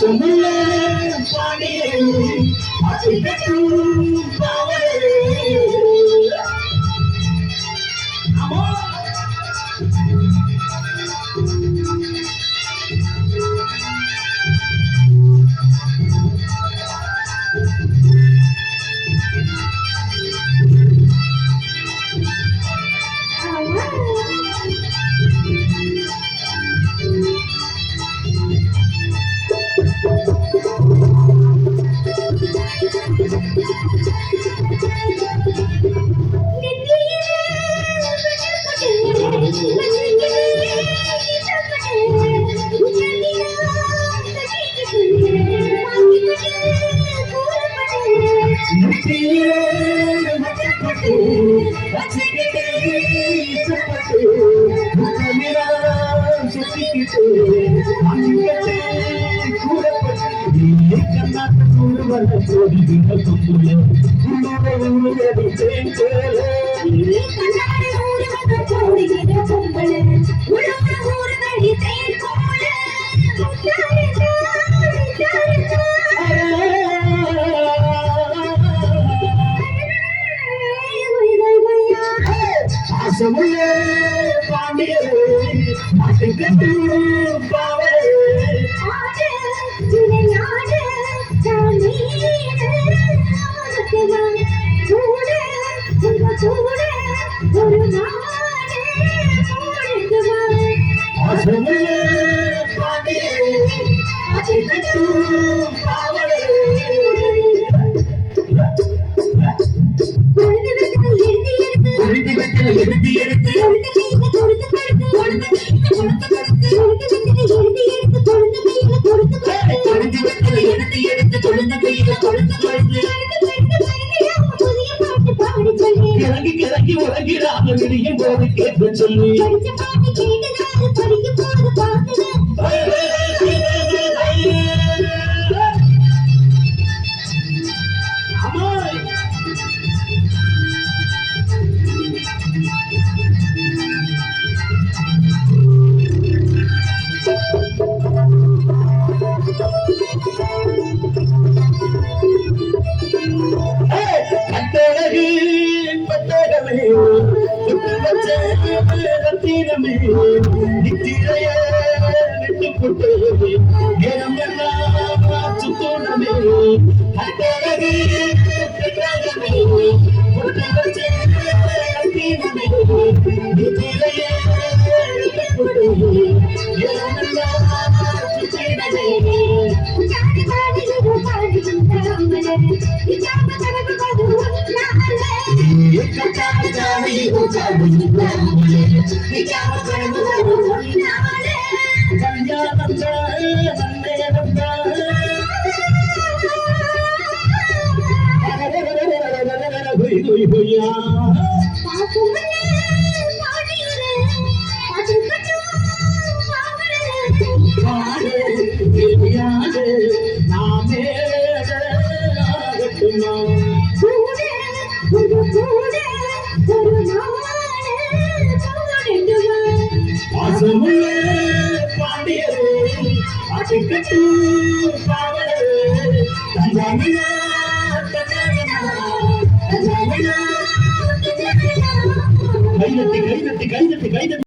பாசமுள்ள பாடியே அடிக்கட்டும் பாவலே. ஆமா பாசமுள்ளே பாண்டியரே அடிக்கட்டும் பாவலே. பாசமுள்ளே பாண்டியரே அடிக்கட்டும் பாவலே. எடுத்து எடுத்து இறங்கி கிறங்கி உறங்கிறாம விடியும் போது கேட்க சொல்லி ரத்தினமே நித்திரைய விட்டு போட்டு நேரமெல்லாம் சுத்தோனமே அட்டழகி ரத்தினமே நித்திரைய விட்டு போட்டு நேரமெல்லாம் சுத்தோனமே. பாசமுள்ளே பாண்டியரே அடிக்கட்டும் பாவலே. கைதட்டி கைதட்டி கைதட்டி கைதட்டி